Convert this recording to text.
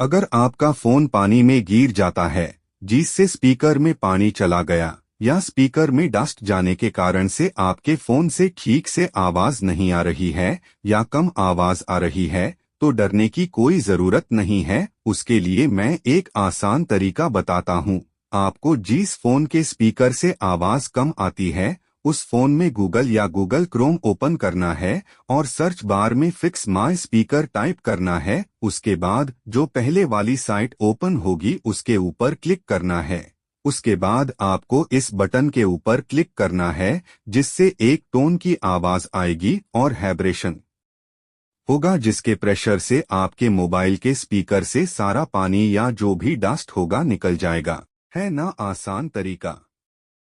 अगर आपका फोन पानी में गिर जाता है जिससे स्पीकर में पानी चला गया या स्पीकर में डस्ट जाने के कारण से आपके फोन से ठीक से आवाज नहीं आ रही है या कम आवाज आ रही है, तो डरने की कोई जरूरत नहीं है। उसके लिए मैं एक आसान तरीका बताता हूँ। आपको जिस फोन के स्पीकर से आवाज कम आती है उस फोन में गूगल या गूगल क्रोम ओपन करना है और सर्च बार में फिक्स माय स्पीकर टाइप करना है। उसके बाद जो पहले वाली साइट ओपन होगी उसके ऊपर क्लिक करना है। उसके बाद आपको इस बटन के ऊपर क्लिक करना है जिससे एक टोन की आवाज आएगी और वाइब्रेशन होगा, जिसके प्रेशर से आपके मोबाइल के स्पीकर से सारा पानी या जो भी डस्ट होगा निकल जाएगा। है ना आसान तरीका।